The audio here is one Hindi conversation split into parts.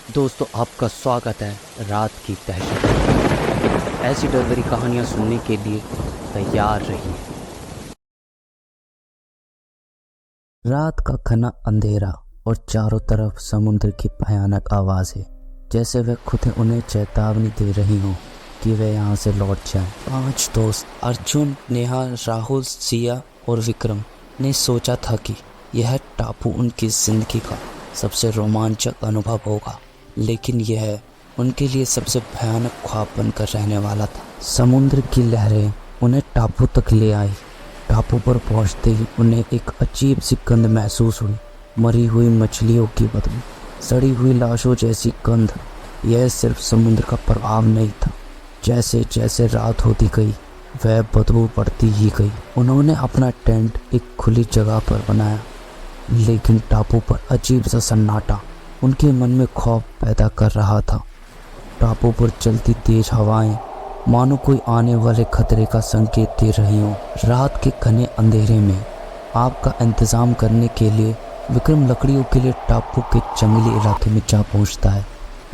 दोस्तों, आपका स्वागत है रात की दहशत में। ऐसी डर भरी कहानियां सुनने के लिए तैयार रहिए। रात का घना अंधेरा और चारों तरफ समुद्र की भयानक आवाज़ें, जैसे वह खुद उन्हें चेतावनी दे रही हो कि वे यहाँ से लौट जाएं। 5 दोस्त अर्जुन, नेहा, राहुल, सिया और विक्रम ने सोचा था कि यह टापू उनकी जिंदगी का सबसे रोमांचक अनुभव होगा, लेकिन यह उनके लिए सबसे भयानक ख्वाब बनकर रहने वाला था। समुद्र की लहरें उन्हें टापू तक ले आई। टापू पर पहुंचते ही उन्हें एक अजीब सी गंध महसूस हुई। मरी हुई मछलियों की बदबू, सड़ी हुई लाशों जैसी गंध। यह सिर्फ समुद्र का प्रभाव नहीं था। जैसे जैसे रात होती गई वह बदबू बढ़ती ही गई। उन्होंने अपना टेंट एक खुली जगह पर बनाया, लेकिन टापू पर अजीब सा सन्नाटा उनके मन में खौफ पैदा कर रहा था। टापू पर चलती तेज हवाएं मानो कोई आने वाले खतरे का संकेत दे रही हों। रात के घने अंधेरे में आग का इंतजाम करने के लिए विक्रम लकड़ियों के लिए टापू के जंगली इलाके में जा पहुंचता है।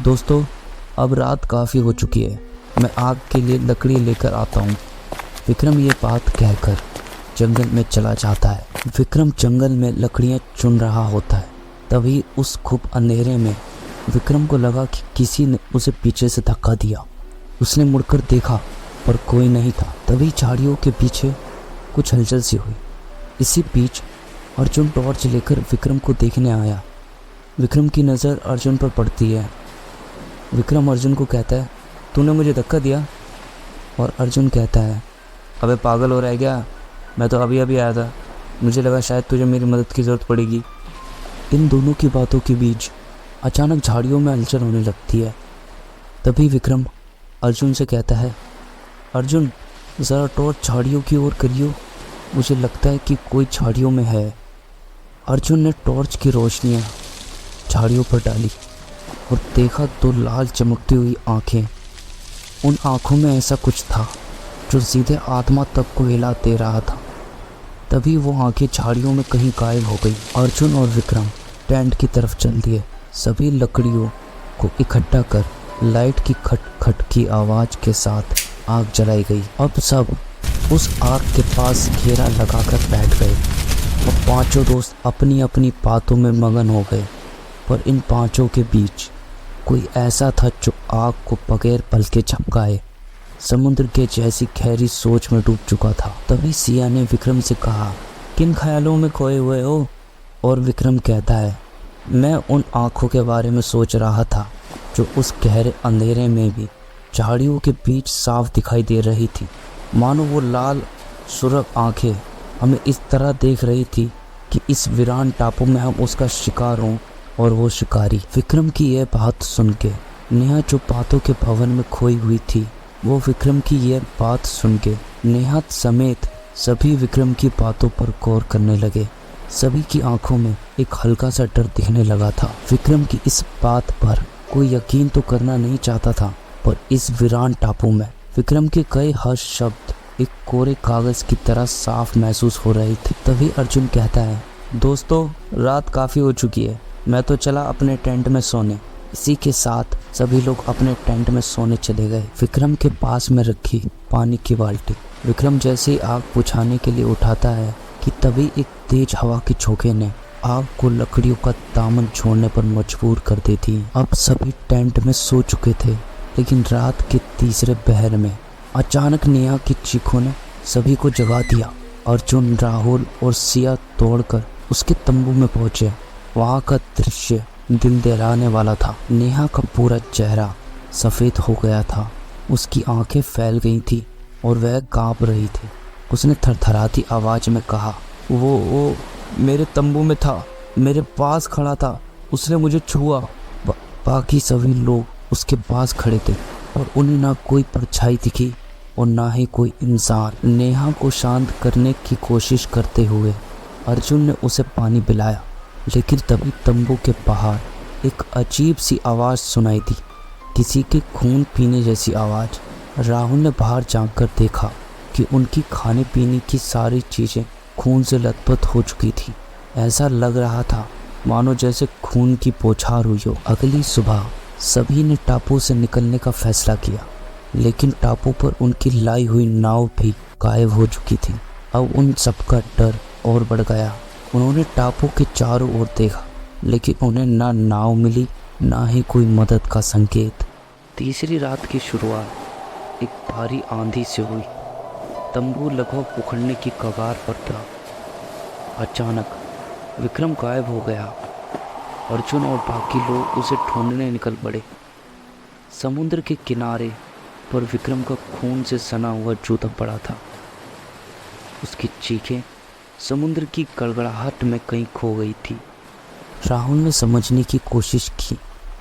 दोस्तों, अब रात काफ़ी हो चुकी है, मैं आग के लिए लकड़ी लेकर आता हूँ। विक्रम ये बात कहकर जंगल में चला जाता है। विक्रम जंगल में लकड़ियाँ चुन रहा होता है। तभी उस खूब अंधेरे में विक्रम को लगा कि किसी ने उसे पीछे से धक्का दिया। उसने मुड़कर देखा पर कोई नहीं था। तभी झाड़ियों के पीछे कुछ हलचल सी हुई। इसी बीच अर्जुन टॉर्च लेकर विक्रम को देखने आया। विक्रम की नज़र अर्जुन पर पड़ती है। विक्रम अर्जुन को कहता है, तूने मुझे धक्का दिया? और अर्जुन कहता है, अबे पागल हो रहा है क्या? मैं तो अभी अभी आया था, मुझे लगा शायद तुझे मेरी मदद की ज़रूरत पड़ेगी। इन दोनों की बातों के बीच अचानक झाड़ियों में हलचल होने लगती है। तभी विक्रम अर्जुन से कहता है, अर्जुन ज़रा टॉर्च झाड़ियों की ओर करियो, मुझे लगता है कि कोई झाड़ियों में है। अर्जुन ने टॉर्च की रोशनियाँ झाड़ियों पर डाली और देखा तो लाल चमकती हुई आँखें। उन आँखों में ऐसा कुछ था जो सीधे आत्मा तक को हिला दे रहा था। तभी वो आँखें झाड़ियों में कहीं गायब हो गई। अर्जुन और विक्रम टेंट की तरफ चल दिए। सभी लकड़ियों को इकट्ठा कर लाइट की खट खट की आवाज़ के साथ आग जलाई गई। अब सब उस आग के पास घेरा लगाकर बैठ गए और पांचों दोस्त अपनी अपनी बातों में मगन हो गए। पर इन पांचों के बीच कोई ऐसा था जो आग को बगैर पल के झपकाए समुद्र के जैसी गहरी सोच में डूब चुका था। तभी सिया ने विक्रम से कहा, किन ख्यालों में खोए हुए हो? और विक्रम कहता है, मैं उन आँखों के बारे में सोच रहा था जो उस गहरे अंधेरे में भी झाड़ियों के बीच साफ दिखाई दे रही थी। मानो वो लाल सुर्ख आँखें हमें इस तरह देख रही थी कि इस वीरान टापू में हम उसका शिकार हों और वो शिकारी। विक्रम की यह बात सुन के नेहा जो बातों के भवन में खोई हुई थी, वो विक्रम की यह बात सुन के नेहा समेत सभी विक्रम की बातों पर गौर करने लगे। सभी की आंखों में एक हल्का सा डर दिखने लगा था। विक्रम की इस बात पर कोई यकीन तो करना नहीं चाहता था, पर इस वीरान टापू में विक्रम के कई हर शब्द एक कोरे कागज की तरह साफ महसूस हो रहे थे। तभी अर्जुन कहता है, दोस्तों रात काफ़ी हो चुकी है, मैं तो चला अपने टेंट में सोने। इसी के साथ सभी लोग अपने टेंट में सोने चले गए। विक्रम के पास में रखी पानी की बाल्टी विक्रम जैसे ही आग बुझाने के लिए उठाता है कि तभी एक तेज हवा की झोंके ने आग को लकड़ियों का दामन छोड़ने पर मजबूर कर देती। अब सभी टेंट में सो चुके थे, लेकिन रात के तीसरे पहर में अचानक नेहा की चीखों ने सभी को जगा दिया। अर्जुन, राहुल और सिया दौड़कर उसके तंबू में पहुंचे। वहाँ का दृश्य दिल दहलाने वाला था। नेहा का पूरा चेहरा सफ़ेद हो गया था, उसकी आंखें फैल गई थी और वह कांप रही थी। उसने थरथराती आवाज़ में कहा, वो मेरे तंबू में था, मेरे पास खड़ा था, उसने मुझे छुआ। बाकी सभी लोग उसके पास खड़े थे और उन्हें ना कोई परछाई दिखी और ना ही कोई इंसान। नेहा को शांत करने की कोशिश करते हुए अर्जुन ने उसे पानी पिलाया, लेकिन तभी तंबू के बाहर एक अजीब सी आवाज़ सुनाई दी, किसी के खून पीने जैसी आवाज़। राहुल ने बाहर झांककर देखा कि उनकी खाने पीने की सारी चीज़ें खून से लथपथ हो चुकी थी। ऐसा लग रहा था मानो जैसे खून की बौछार हुई हो। अगली सुबह सभी ने टापू से निकलने का फैसला किया, लेकिन टापू पर उनकी लाई हुई नाव भी गायब हो चुकी थी। अब उन सबका डर और बढ़ गया। उन्होंने टापू के चारों ओर देखा, लेकिन उन्हें ना नाव मिली, ना ही कोई मदद का संकेत। तीसरी रात की शुरुआत एक भारी आंधी से हुई। तंबू लगभग उखड़ने की कगार पर था। अचानक विक्रम गायब हो गया। अर्जुन और बाकी लोग उसे ढूंढने निकल पड़े। समुद्र के किनारे पर विक्रम का खून से सना हुआ जूता पड़ा था। उसकी चीखें समुद्र की गड़गड़ाहट में कहीं खो गई थी। राहुल ने समझने की कोशिश की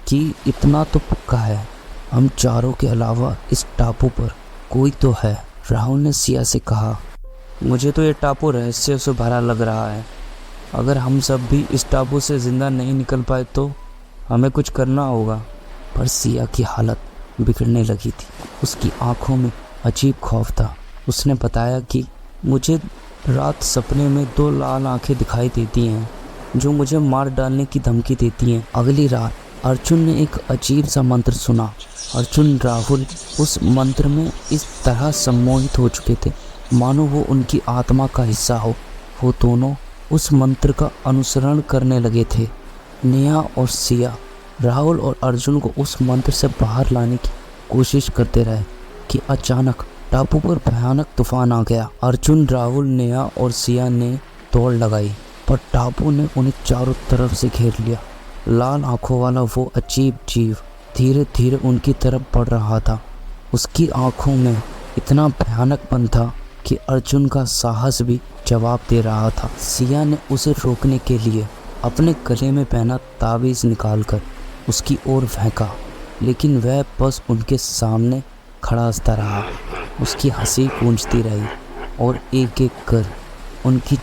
कि इतना तो पक्का है, हम चारों के अलावा इस टापू पर कोई तो है। राहुल ने सिया से कहा, मुझे तो ये टापू रहस्य से भरा लग रहा है। अगर हम सब भी इस टापू से जिंदा नहीं निकल पाए तो हमें कुछ करना होगा। पर सिया की हालत बिगड़ने लगी थी। उसकी आंखों में अजीब खौफ था। उसने बताया कि मुझे रात सपने में 2 लाल आंखें दिखाई देती हैं जो मुझे मार डालने की धमकी देती हैं। अगली रात अर्जुन ने एक अजीब सा मंत्र सुना। अर्जुन राहुल उस मंत्र में इस तरह सम्मोहित हो चुके थे मानो वो उनकी आत्मा का हिस्सा हो। वो दोनों उस मंत्र का अनुसरण करने लगे थे। नेहा और सिया राहुल और अर्जुन को उस मंत्र से बाहर लाने की कोशिश करते रहे कि अचानक टापू पर भयानक तूफान आ गया। अर्जुन, राहुल, नेहा और सिया ने दौड़ लगाई, पर टापू ने उन्हें चारों तरफ से घेर लिया। लाल आंखों वाला वो अजीब जीव धीरे धीरे उनकी तरफ बढ़ रहा था। उसकी आंखों में इतना भयानकपन था कि अर्जुन का साहस भी जवाब दे रहा था। सिया ने उसे रोकने के लिए अपने गले में पहना ताबीज़ निकालकर उसकी ओर फेंका, लेकिन वह बस उनके सामने खड़ा हंसता रहा। उसकी हंसी गूंजती रही और एक एक कर उनकी